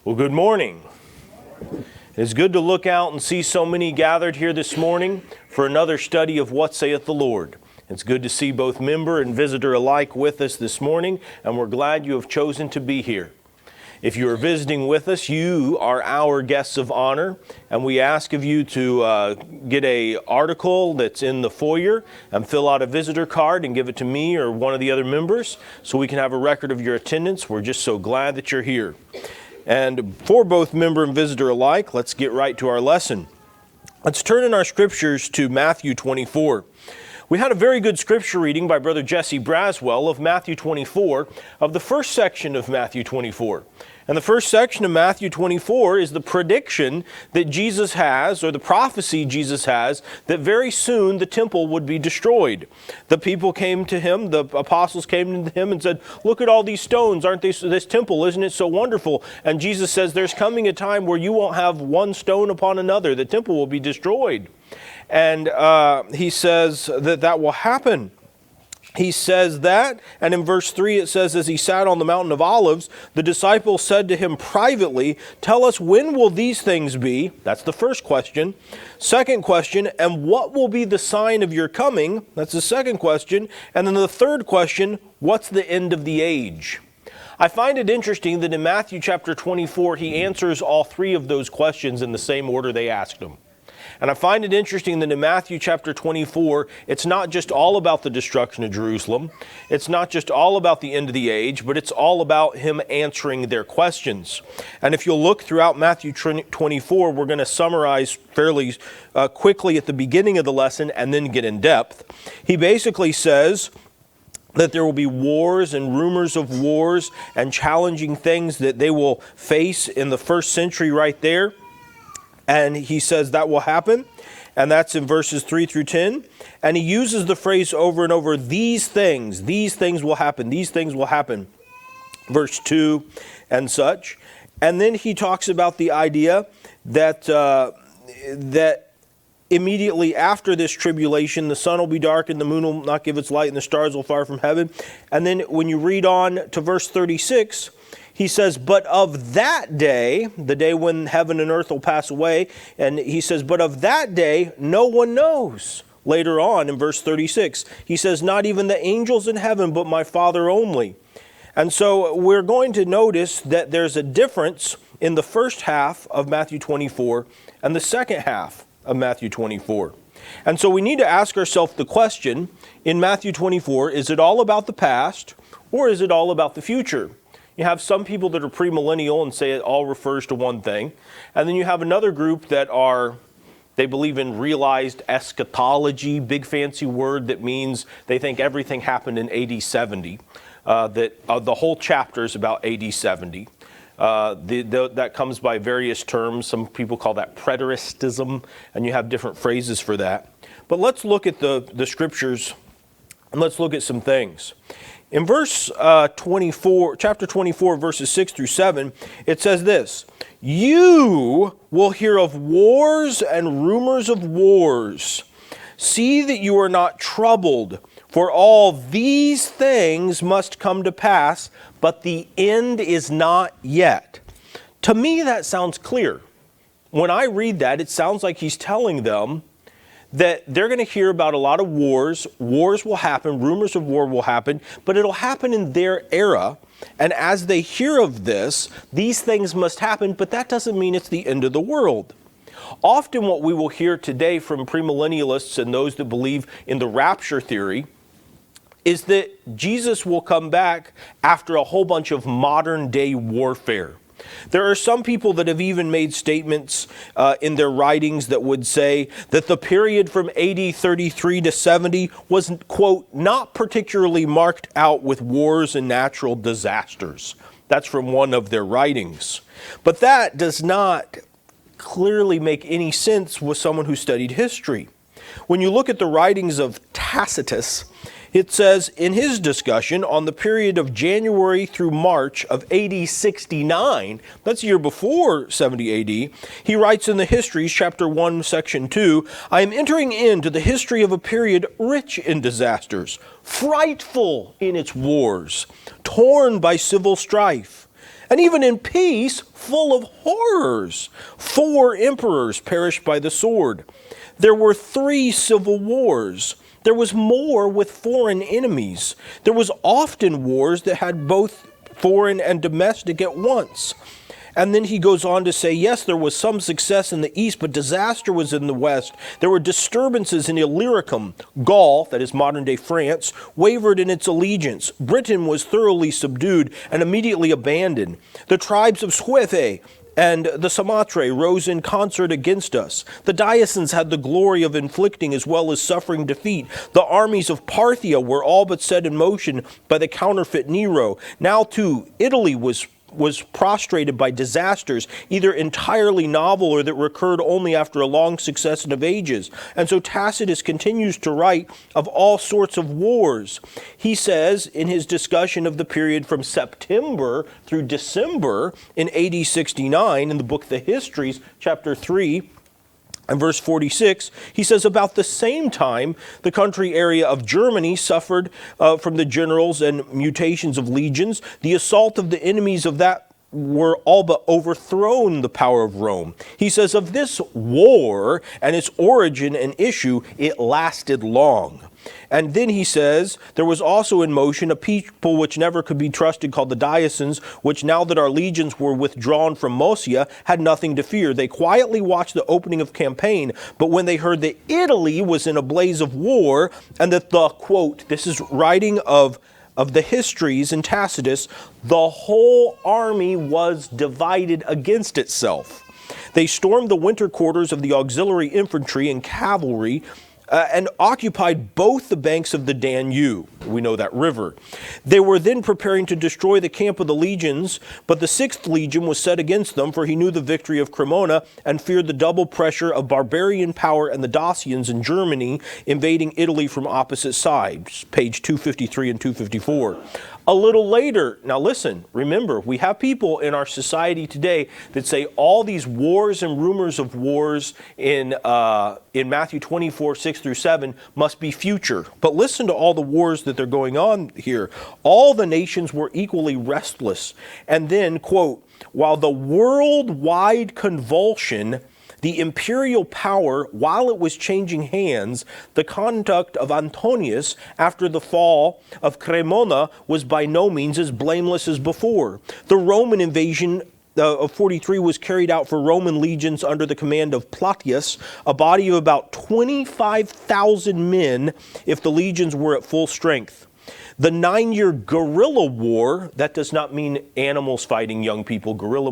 Well, good morning. It's good to look out and see so many gathered here this morning for another study of What Saith the Lord. It's good to see both member and visitor alike with us this morning, and we're glad you have chosen to be here. If you are visiting with us, you are our guests of honor, and we ask of you to get an article that's in the foyer and fill out a visitor card and give it to me or one of the other members so we can have a record of your attendance. We're just so glad that you're here. And for both member and visitor alike, let's get right to our lesson. Let's turn in our scriptures to Matthew 24. We had a very good scripture reading by Brother Jesse Braswell of Matthew 24, of the first section of Matthew 24. And the first section of Matthew 24 is the prediction that Jesus has, or the prophecy Jesus has, that very soon the temple would be destroyed. The people came to him, the apostles came to him and said, "Look at all these stones, aren't they, this temple, isn't it so wonderful?" And Jesus says, "There's coming a time where you won't have one stone upon another. The temple will be destroyed." And he says that will happen. He says that, and in verse 3 it says, as he sat on the mountain of Olives, the disciples said to him privately, "Tell us, when will these things be?" That's the first question. Second question, "And what will be the sign of your coming?" That's the second question. And then the third question, "What's the end of the age?" I find it interesting that in Matthew chapter 24, he answers all three of those questions in the same order they asked him. And I find it interesting that in Matthew chapter 24, it's not just all about the destruction of Jerusalem. It's not just all about the end of the age, but it's all about him answering their questions. And if you'll look throughout Matthew 24, we're going to summarize fairly quickly at the beginning of the lesson and then get in depth. He basically says that there will be wars and rumors of wars and challenging things that they will face in the first century right there. And he says that will happen, and that's in verses 3 through 10. And he uses the phrase over and over, these things will happen, these things will happen. Verse 2 and such. And then he talks about the idea that that immediately after this tribulation, the sun will be dark and the moon will not give its light and the stars will fire from heaven. And then when you read on to verse 36, he says, "But of that day," the day when heaven and earth will pass away, and he says, "But of that day no one knows." Later on in verse 36, he says, "Not even the angels in heaven, but my Father only." And so we're going to notice that there's a difference in the first half of Matthew 24 and the second half of Matthew 24. And so we need to ask ourselves the question, in Matthew 24, is it all about the past or is it all about the future? You have some people that are premillennial and say it all refers to one thing. And then you have another group that they believe in realized eschatology, big fancy word that means they think everything happened in AD 70. The whole chapter is about AD 70. That comes by various terms. Some people call that preteristism, and you have different phrases for that. But let's look at the scriptures, and let's look at some things. In verse 24, chapter 24, verses 6 through 7, it says this, "You will hear of wars and rumors of wars. See that you are not troubled, for all these things must come to pass, but the end is not yet." To me, that sounds clear. When I read that, it sounds like he's telling them that they're going to hear about a lot of wars. Wars will happen, rumors of war will happen, but it'll happen in their era. And as they hear of this, these things must happen, but that doesn't mean it's the end of the world. Often what we will hear today from premillennialists and those that believe in the rapture theory is that Jesus will come back after a whole bunch of modern day warfare. There are some people that have even made statements in their writings that would say that the period from AD 33 to 70 was, quote, "not particularly marked out with wars and natural disasters." That's from one of their writings. But that does not clearly make any sense with someone who studied history. When you look at the writings of Tacitus, it says in his discussion on the period of January through March of AD 69, that's the year before 70 AD, he writes in the Histories, chapter 1, section 2, "I am entering into the history of a period rich in disasters, frightful in its wars, torn by civil strife, And even in peace, full of horrors. 4 emperors perished by the sword. There were 3 civil wars. There was more with foreign enemies. There was often wars that had both foreign and domestic at once. And then he goes on to say, yes, there was some success in the east, but disaster was in the west. There were disturbances in Illyricum. Gaul, that is modern-day France, wavered in its allegiance. Britain was thoroughly subdued and immediately abandoned. The tribes of Suefe and the Sumatra rose in concert against us. The Diocens had the glory of inflicting as well as suffering defeat. The armies of Parthia were all but set in motion by the counterfeit Nero. Now, too, Italy was prostrated by disasters, either entirely novel or that recurred only after a long succession of ages. And so Tacitus continues to write of all sorts of wars. He says in his discussion of the period from September through December in AD 69, in the book The Histories, chapter 3, and verse 46, he says, about the same time, the country area of Germany suffered from the generals and mutations of legions. The assault of the enemies of that were all but overthrown the power of Rome. He says, of this war and its origin and issue, it lasted long. And then he says, there was also in motion a people which never could be trusted called the Diocens, which now that our legions were withdrawn from Moesia, had nothing to fear. They quietly watched the opening of campaign, but when they heard that Italy was in a blaze of war, and that the, quote, this is writing of the histories in Tacitus, the whole army was divided against itself. They stormed the winter quarters of the auxiliary infantry and cavalry, and occupied both the banks of the Danube. We know that river. They were then preparing to destroy the camp of the legions, but the 6th legion was set against them, for he knew the victory of Cremona and feared the double pressure of barbarian power and the Dacians in Germany invading Italy from opposite sides. Page 253 and 254. A little later, now listen, remember, we have people in our society today that say all these wars and rumors of wars in Matthew 24, 6 through 7 must be future. But listen to all the wars that they're going on here. All the nations were equally restless. And then, quote, while the worldwide convulsion, the imperial power, while it was changing hands, the conduct of Antonius after the fall of Cremona was by no means as blameless as before. The Roman invasion of 43 was carried out for Roman legions under the command of Plautius, a body of about 25,000 men if the legions were at full strength. The 9-year guerrilla war, that does not mean animals fighting young people. Guerrilla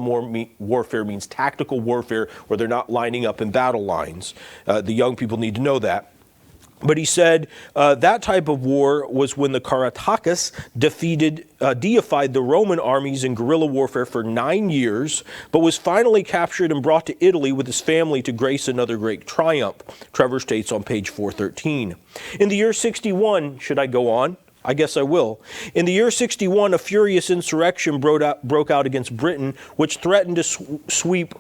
warfare means tactical warfare where they're not lining up in battle lines. The young people need to know that. But he said that type of war was when the Caratacus deified the Roman armies in guerrilla warfare for 9 years, but was finally captured and brought to Italy with his family to grace another great triumph. Trevor states on page 413. In the year 61, should I go on? I guess I will. In the year 61, a furious insurrection broke out against Britain, which threatened to sweep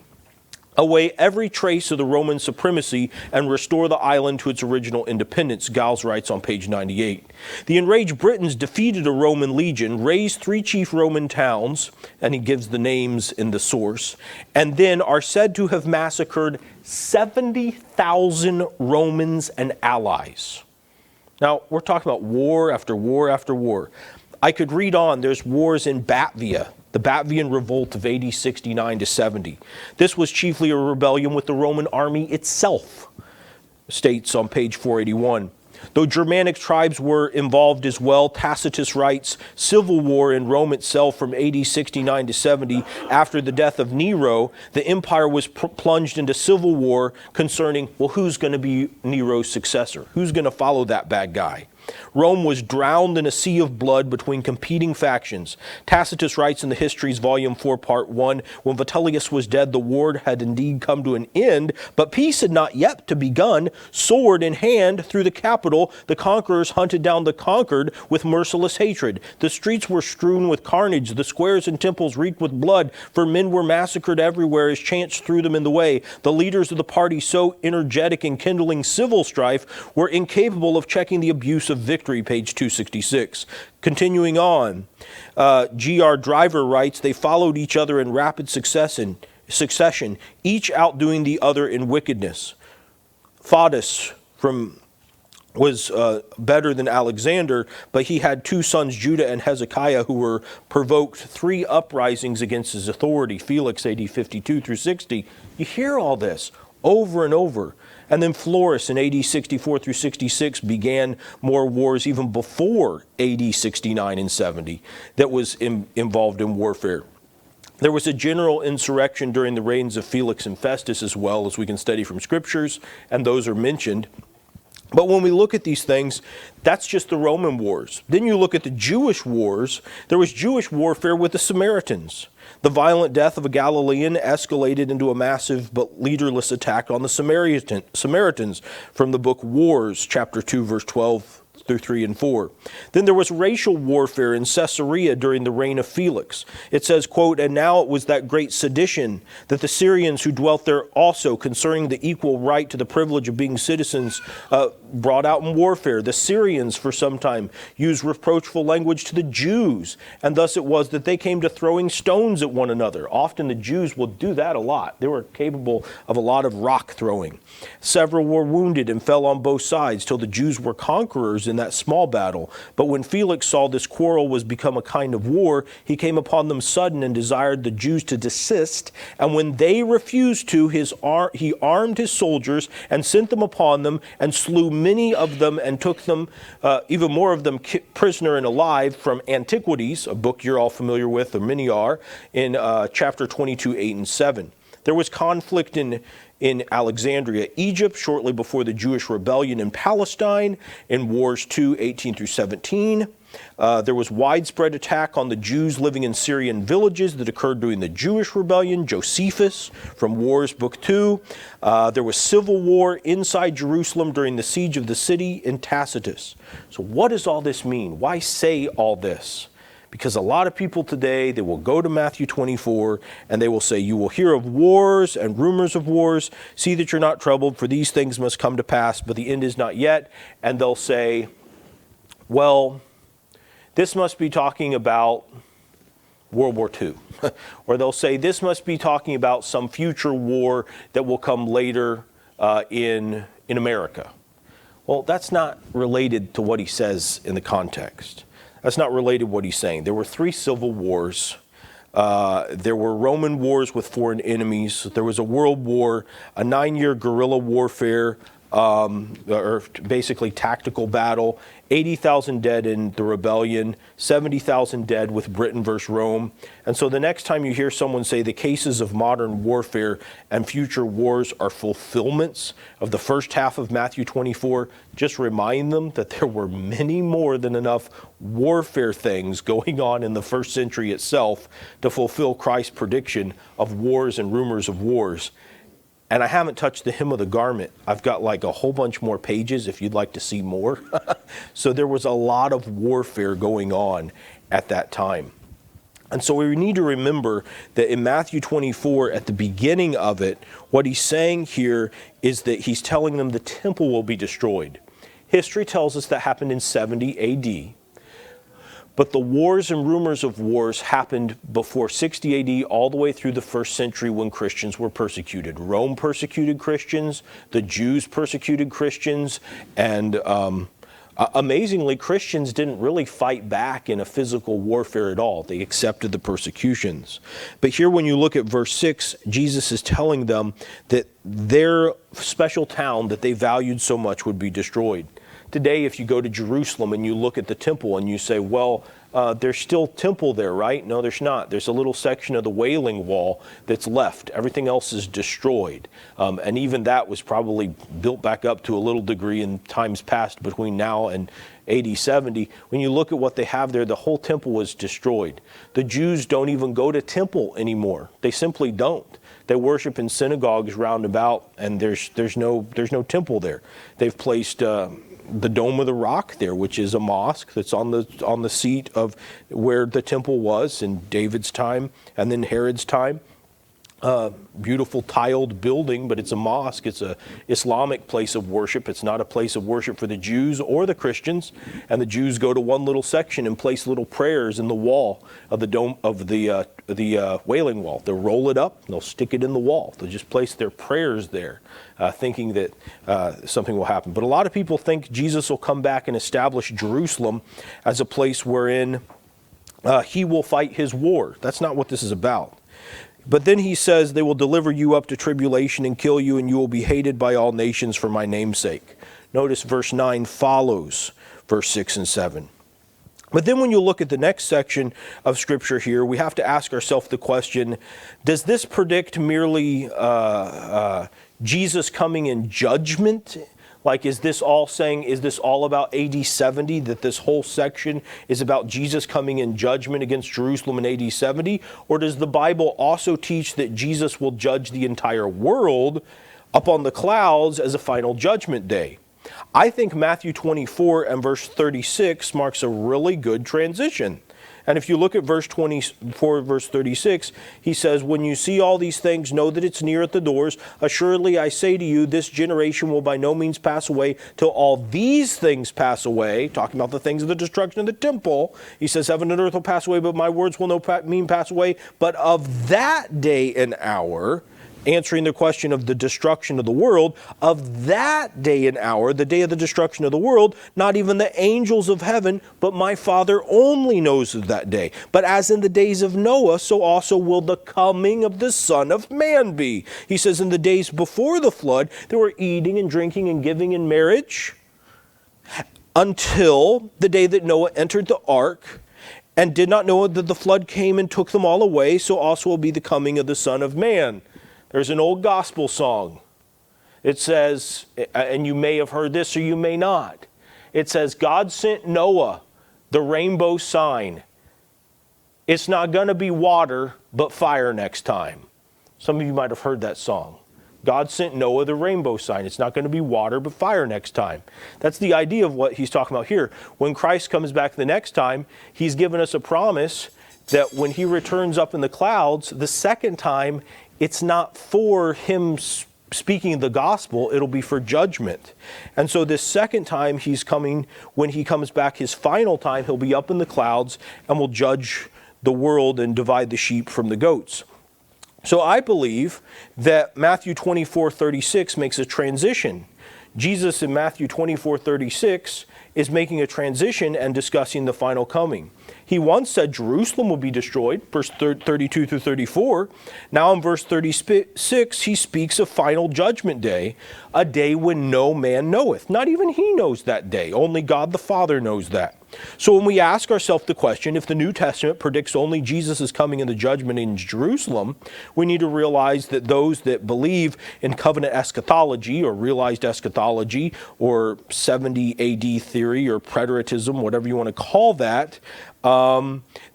away every trace of the Roman supremacy and restore the island to its original independence, Giles writes on page 98. The enraged Britons defeated a Roman legion, razed 3 chief Roman towns, and he gives the names in the source, and then are said to have massacred 70,000 Romans and allies. Now, we're talking about war after war after war. I could read on. There's wars in Batvia, the Batvian revolt of AD 69 to 70. This was chiefly a rebellion with the Roman army itself, states on page 481. Though Germanic tribes were involved as well, Tacitus writes, civil war in Rome itself from AD 69 to 70, after the death of Nero, the empire was plunged into civil war concerning, well, who's going to be Nero's successor? Who's going to follow that bad guy? Rome was drowned in a sea of blood between competing factions. Tacitus writes in the Histories, Volume 4, Part 1, when Vitellius was dead, the war had indeed come to an end, but peace had not yet to begun. Sword in hand, through the capital, the conquerors hunted down the conquered with merciless hatred. The streets were strewn with carnage. The squares and temples reeked with blood, for men were massacred everywhere as chance threw them in the way. The leaders of the party, so energetic in kindling civil strife, were incapable of checking the abuse of of Victory, page 266. Continuing on, G.R. Driver writes, they followed each other in rapid succession, each outdoing the other in wickedness. Fadus was better than Alexander, but he had two sons, Judah and Hezekiah, who were provoked 3 uprisings against his authority, Felix, AD 52 through 60. You hear all this over and over. And then Florus in AD 64 through 66 began more wars even before AD 69 and 70 that was involved in warfare. There was a general insurrection during the reigns of Felix and Festus as well, as we can study from scriptures, and those are mentioned. But when we look at these things, that's just the Roman wars. Then you look at the Jewish wars. There was Jewish warfare with the Samaritans. The violent death of a Galilean escalated into a massive but leaderless attack on the Samaritans from the book Wars, chapter 2, verse 12 through 3 and 4. Then there was racial warfare in Caesarea during the reign of Felix. It says, quote, and now it was that great sedition that the Syrians who dwelt there also, concerning the equal right to the privilege of being citizens, brought out in warfare. The Syrians for some time used reproachful language to the Jews, and thus it was that they came to throwing stones at one another. Often the Jews will do that a lot. They were capable of a lot of rock throwing. Several were wounded and fell on both sides till the Jews were conquerors in that small battle. But when Felix saw this quarrel was become a kind of war, he came upon them sudden and desired the Jews to desist. And when they refused to, he armed his soldiers and sent them upon them and slew many of them and took them, even more of them prisoner and alive, from Antiquities, a book you're all familiar with, or many are, in chapter 22, 8 and 7. There was conflict in Alexandria, Egypt, shortly before the Jewish rebellion in Palestine, in Wars 2, 18 through 17. There was widespread attack on the Jews living in Syrian villages that occurred during the Jewish rebellion, Josephus, from Wars, Book 2. There was civil war inside Jerusalem during the siege of the city in Tacitus. So what does all this mean? Why say all this? Because a lot of people today, they will go to Matthew 24 and they will say, you will hear of wars and rumors of wars. See that you're not troubled, for these things must come to pass, but the end is not yet. And they'll say, well, this must be talking about World War II. Or they'll say, this must be talking about some future war that will come later in America. Well, that's not related to what he says in the context. That's not related to what he's saying. There were 3 civil wars. There were Roman wars with foreign enemies. There was a world war, a 9-year guerrilla warfare, or basically tactical battle, 80,000 dead in the rebellion, 70,000 dead with Britain versus Rome. And so the next time you hear someone say the cases of modern warfare and future wars are fulfillments of the first half of Matthew 24, just remind them that there were many more than enough warfare things going on in the first century itself to fulfill Christ's prediction of wars and rumors of wars. And I haven't touched the hem of the garment. I've got like a whole bunch more pages if you'd like to see more. So there was a lot of warfare going on at that time. And so we need to remember that in Matthew 24, at the beginning of it, what he's saying here is that he's telling them the temple will be destroyed. History tells us that happened in 70 AD. But the wars and rumors of wars happened before 60 AD all the way through the first century when Christians were persecuted. Rome persecuted Christians, the Jews persecuted Christians, and amazingly, Christians didn't really fight back in a physical warfare at all. They accepted the persecutions. But here when you look at verse 6, Jesus is telling them that their special town that they valued so much would be destroyed. Today, if you go to Jerusalem and you look at the temple and you say, well, there's still temple there, right? No, there's not. There's a little section of the Wailing Wall that's left. Everything else is destroyed. And even that was probably built back up to a little degree in times past between now and AD 70. When you look at what they have there, the whole temple was destroyed. The Jews don't even go to temple anymore. They simply don't. They worship in synagogues round about, and there's no temple there. They've placed the Dome of the Rock there, which is a mosque that's on the seat of where the temple was in David's time and then Herod's time. beautiful tiled building, but it's a mosque. It's a Islamic place of worship. It's not a place of worship for the Jews or the Christians. And the Jews go to one little section and place little prayers in the wall of the dome of the Wailing Wall. They'll roll it up and they'll stick it in the wall. They'll just place their prayers there, thinking that something will happen. But a lot of people think Jesus will come back and establish Jerusalem as a place wherein he will fight his war. That's not what this is about. But then he says, they will deliver you up to tribulation and kill you, and you will be hated by all nations for my name's sake. Notice verse 9 follows verse 6 and 7. But then when you look at the next section of Scripture here, we have to ask ourselves the question, does this predict merely Jesus coming in judgment? Like, is this all about AD 70, that this whole section is about Jesus coming in judgment against Jerusalem in AD 70? Or does the Bible also teach that Jesus will judge the entire world up on the clouds as a final judgment day? I think Matthew 24 and verse 36 marks a really good transition. And if you look at verse 24, verse 36, he says, when you see all these things, know that it's near at the doors. Assuredly, I say to you, this generation will by no means pass away till all these things pass away. Talking about the things of the destruction of the temple. He says, heaven and earth will pass away, but my words will no mean pass away. But of that day and hour, answering the question of the destruction of the world, of that day and hour, the day of the destruction of the world, not even the angels of heaven, but my Father only knows of that day. But as in the days of Noah, so also will the coming of the Son of Man be. He says, in the days before the flood, they were eating and drinking and giving in marriage until the day that Noah entered the ark and did not know that the flood came and took them all away, so also will be the coming of the Son of Man. There's an old gospel song. It says, and you may have heard this or you may not. It says, God sent Noah the rainbow sign. It's not going to be water, but fire next time. Some of you might have heard that song. God sent Noah the rainbow sign. It's not going to be water, but fire next time. That's the idea of what he's talking about here. When Christ comes back the next time, he's given us a promise that when he returns up in the clouds, the second time, it's not for him speaking the gospel, it'll be for judgment. And so this second time he's coming, when he comes back his final time, he'll be up in the clouds and will judge the world and divide the sheep from the goats. So I believe that Matthew 24:36 makes a transition. Jesus in Matthew 24:36 is making a transition and discussing the final coming. He once said Jerusalem will be destroyed, verse 32 through 34. Now in verse 36, he speaks of final judgment day, a day when no man knoweth. Not even he knows that day. Only God the Father knows that. So when we ask ourselves the question, if the New Testament predicts only Jesus is coming in the judgment in Jerusalem, we need to realize that those that believe in covenant eschatology or realized eschatology or 70 AD theory or preteritism, whatever you want to call that,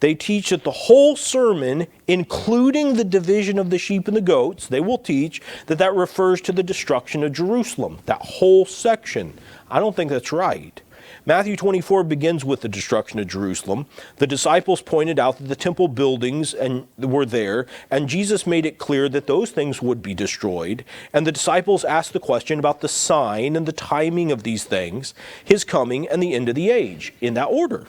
they teach that the whole sermon, including the division of the sheep and the goats, they will teach that that refers to the destruction of Jerusalem, that whole section. I don't think that's right. Matthew 24 begins with the destruction of Jerusalem. The disciples pointed out that the temple buildings were there, and Jesus made it clear that those things would be destroyed. And the disciples asked the question about the sign and the timing of these things, his coming and the end of the age, in that order.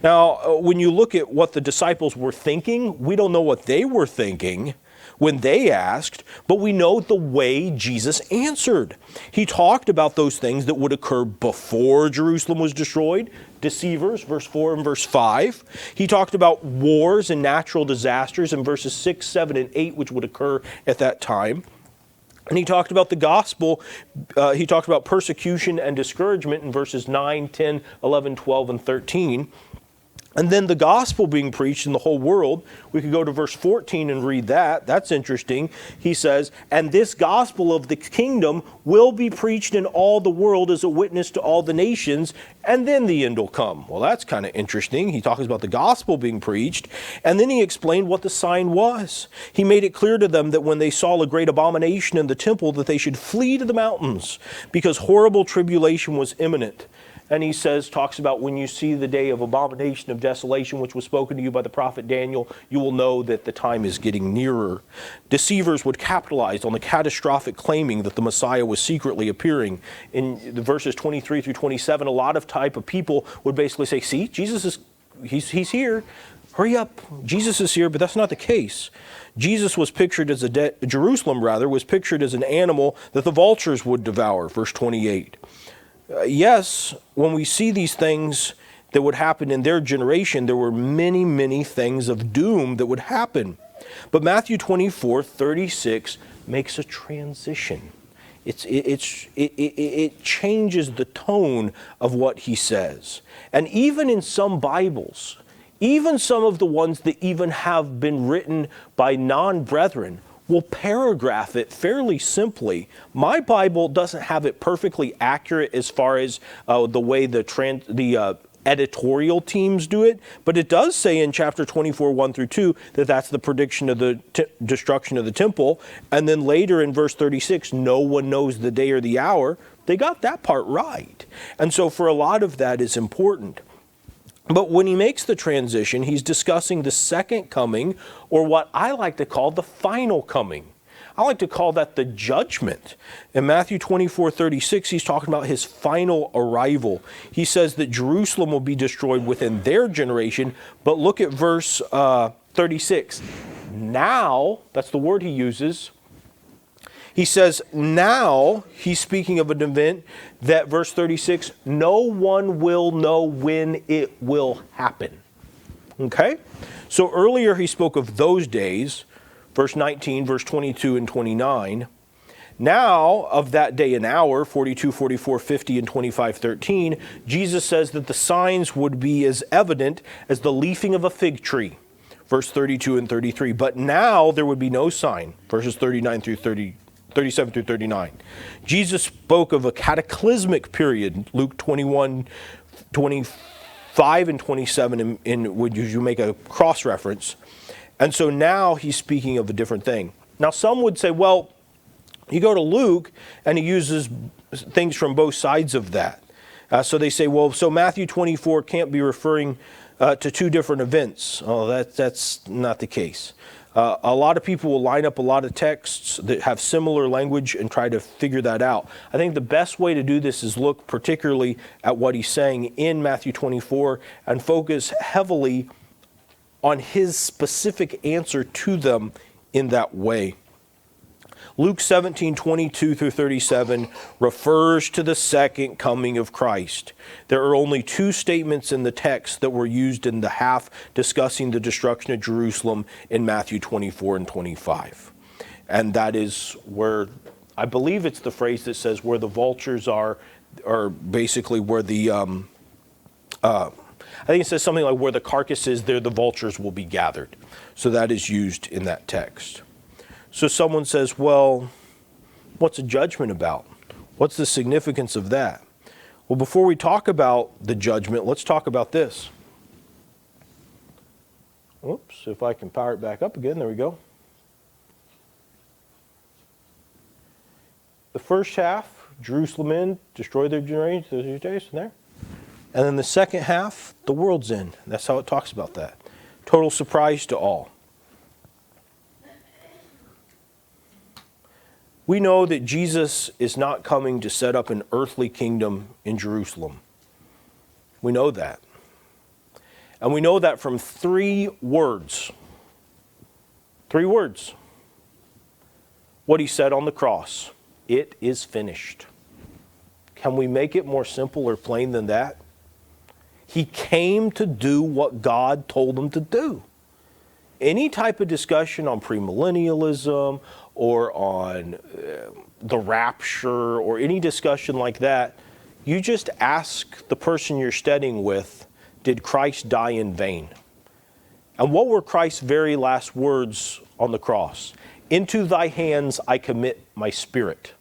Now, when you look at what the disciples were thinking, we don't know what they were thinking when they asked, but we know the way Jesus answered. He talked about those things that would occur before Jerusalem was destroyed, deceivers, verse 4 and verse 5. He talked about wars and natural disasters in verses 6, 7, and 8, which would occur at that time. And he talked about the gospel. He talked about persecution and discouragement in verses 9, 10, 11, 12, and 13. And then the gospel being preached in the whole world. We could go to verse 14 and read that. That's interesting. He says, and this gospel of the kingdom will be preached in all the world as a witness to all the nations, and then the end will come. Well, that's kind of interesting. He talks about the gospel being preached, and then he explained what the sign was. He made it clear to them that when they saw a great abomination in the temple, that they should flee to the mountains, because horrible tribulation was imminent. And he says, talks about when you see the day of abomination of desolation, which was spoken to you by the prophet Daniel, you will know that the time is getting nearer. Deceivers would capitalize on the catastrophic claiming that the Messiah was secretly appearing. In the verses 23 through 27, a lot of type of people would basically say, see, Jesus is, he's here. Hurry up, Jesus is here, but that's not the case. Jesus was pictured as Jerusalem was pictured as an animal that the vultures would devour, verse 28. Yes, when we see these things that would happen in their generation, there were many, many things of doom that would happen. But Matthew 24:36 makes a transition. It changes the tone of what he says. And even in some Bibles, even some of the ones that even have been written by non-brethren, will paragraph it fairly simply. My Bible doesn't have it perfectly accurate as far as the way the editorial teams do it, but it does say in chapter 24, 1 through 2, that that's the prediction of the destruction of the temple. And then later in verse 36, no one knows the day or the hour. They got that part right. And so for a lot of that is important. But when he makes the transition, he's discussing the second coming, or what I like to call the final coming. I like to call that the judgment. In Matthew 24:36, he's talking about his final arrival. He says that Jerusalem will be destroyed within their generation, but look at verse 36. Now, that's the word he uses. He says, now, he's speaking of an event that, verse 36, no one will know when it will happen. Okay? So earlier he spoke of those days, verse 19, verse 22 and 29. Now, of that day and hour, 42, 44, 50, and 25, 13, Jesus says that the signs would be as evident as the leafing of a fig tree, verse 32 and 33. But now there would be no sign, verses 39 through 37 through 39. Jesus spoke of a cataclysmic period, Luke 21, 25 and 27, in would you make a cross-reference. And so now he's speaking of a different thing. Now some would say, well, you go to Luke and he uses things from both sides of that. So they say, well, so Matthew 24 can't be referring to two different events. Oh, that's not the case. A lot of people will line up a lot of texts that have similar language and try to figure that out. I think the best way to do this is look particularly at what he's saying in Matthew 24 and focus heavily on his specific answer to them in that way. Luke 17:22 through 37 refers to the second coming of Christ. There are only two statements in the text that were used in the half discussing the destruction of Jerusalem in Matthew 24 and 25. And that is where, I believe it's the phrase that says where the vultures are, or basically where the, I think it says something like where the carcass is, there the vultures will be gathered. So that is used in that text. So someone says, well, what's a judgment about? What's the significance of that? Well, before we talk about the judgment, let's talk about this. Oops, if I can power it back up again, there we go. The first half, Jerusalem in, destroy their generation, those days, there. And then the second half, the world's in. That's how it talks about that. Total surprise to all. We know that Jesus is not coming to set up an earthly kingdom in Jerusalem. We know that. And we know that from three words. Three words. What he said on the cross. It is finished. Can we make it more simple or plain than that? He came to do what God told him to do. Any type of discussion on premillennialism or on the rapture or any discussion like that, you just ask the person you're studying with, did Christ die in vain? And what were Christ's very last words on the cross? Into thy hands I commit my spirit.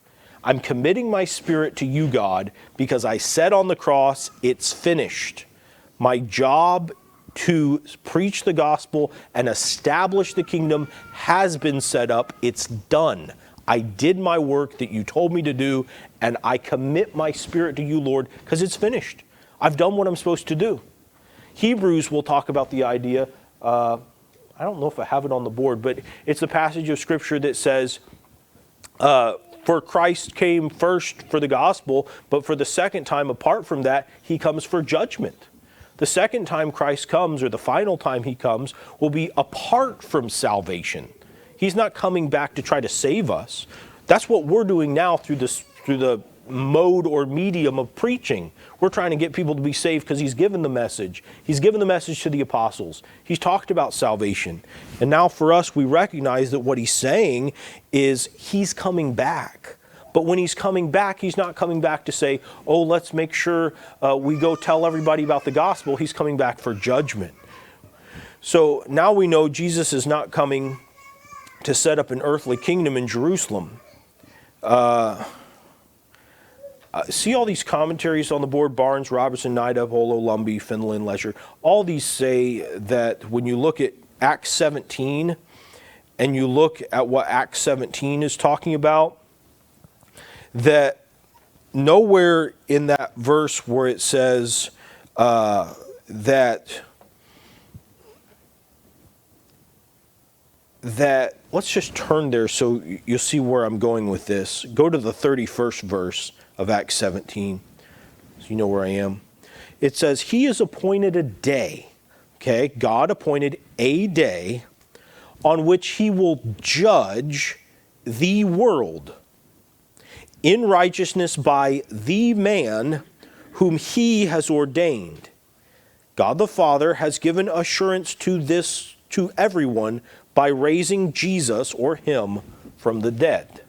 I'm committing my spirit to you, God, because I said on the cross, it's finished. My job to preach the gospel and establish the kingdom has been set up. It's done. I did my work that you told me to do, and I commit my spirit to you, Lord, because it's finished. I've done what I'm supposed to do. Hebrews will talk about the idea, I don't know if I have it on the board, but it's the passage of Scripture that says, for Christ came first for the gospel, but for the second time apart from that, he comes for judgment. The second time Christ comes, or the final time he comes, will be apart from salvation. He's not coming back to try to save us. That's what we're doing now through the mode or medium of preaching. We're trying to get people to be saved because he's given the message. He's given the message to the apostles. He's talked about salvation. And now for us, we recognize that what he's saying is he's coming back. But when he's coming back, he's not coming back to say, oh, let's make sure we go tell everybody about the gospel. He's coming back for judgment. So now we know Jesus is not coming to set up an earthly kingdom in Jerusalem. See all these commentaries on the board, Barnes, Robertson, Nida, Holo, Lumby, Finland, Lesher. All these say that when you look at Acts 17 and you look at what Acts 17 is talking about, that nowhere in that verse where it says that let's just turn there so you'll see where I'm going with this. Go to the 31st verse of Acts 17, so you know where I am. It says, he has appointed a day, okay? God appointed a day on which he will judge the world in righteousness by the man whom he has ordained. God the Father has given assurance to everyone by raising Jesus, or him, from the dead,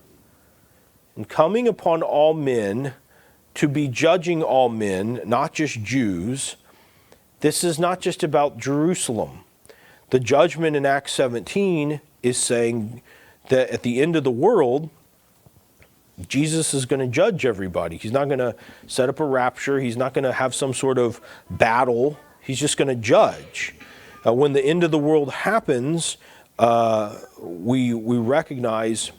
and coming upon all men to be judging all men, not just Jews. This is not just about Jerusalem. The judgment in Acts 17 is saying that at the end of the world, Jesus is going to judge everybody. He's not going to set up a rapture. He's not going to have some sort of battle. He's just going to judge. When the end of the world happens, we recognize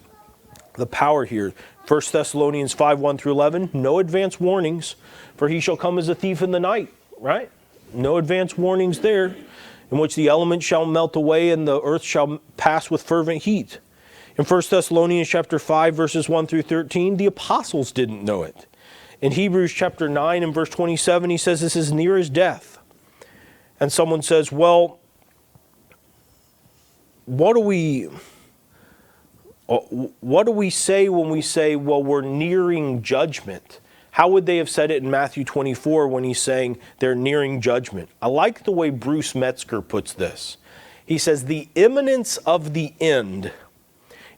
the power here. 1 Thessalonians 5, 1 through 11, no advance warnings, for he shall come as a thief in the night, right? No advance warnings there, in which the elements shall melt away and the earth shall pass with fervent heat. In 1 Thessalonians chapter 5, verses 1 through 13, the apostles didn't know it. In Hebrews chapter 9 and verse 27, he says this is near as death. And someone says, well, what do we say when we say, well, we're nearing judgment? How would they have said it in Matthew 24 when he's saying they're nearing judgment? I like the way Bruce Metzger puts this. He says, the imminence of the end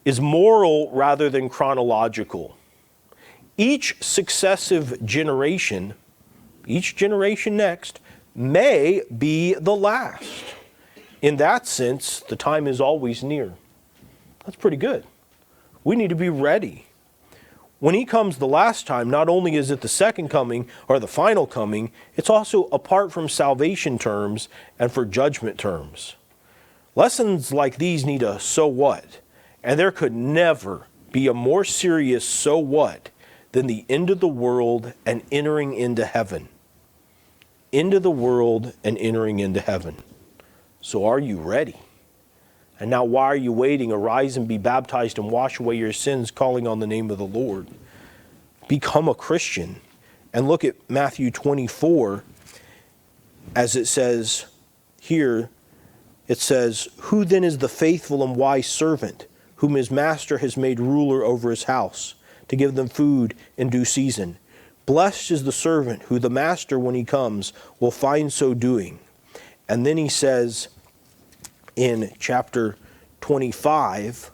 is moral rather than chronological. Each successive generation, each generation next, may be the last. In that sense, the time is always near. That's pretty good. We need to be ready. When he comes the last time, not only is it the second coming or the final coming, it's also apart from salvation terms and for judgment terms. Lessons like these need a so what, and there could never be a more serious so what than the end of the world and entering into heaven. End of the world and entering into heaven. So are you ready? And now why are you waiting? Arise and be baptized and wash away your sins, calling on the name of the Lord. Become a Christian. And look at Matthew 24, as it says here, it says, who then is the faithful and wise servant, whom his master has made ruler over his house, to give them food in due season? Blessed is the servant who the master, when he comes, will find so doing. And then he says, in chapter 25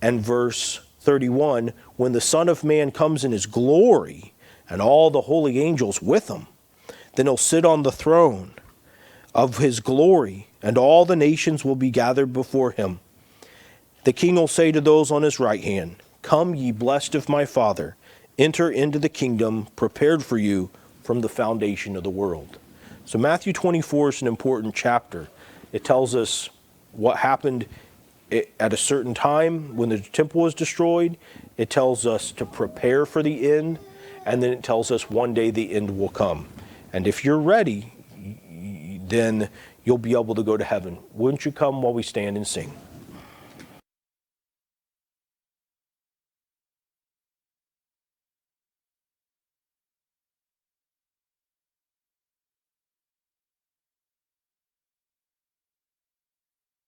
and verse 31, when the Son of Man comes in his glory and all the holy angels with him, then he'll sit on the throne of his glory, and all the nations will be gathered before him. The king will say to those on his right hand, come, ye blessed of my Father, enter into the kingdom prepared for you from the foundation of the world. So Matthew 24 is an important chapter. It tells us what happened at a certain time when the temple was destroyed. It tells us to prepare for the end, and then it tells us one day the end will come. And if you're ready, then you'll be able to go to heaven. Wouldn't you come while we stand and sing?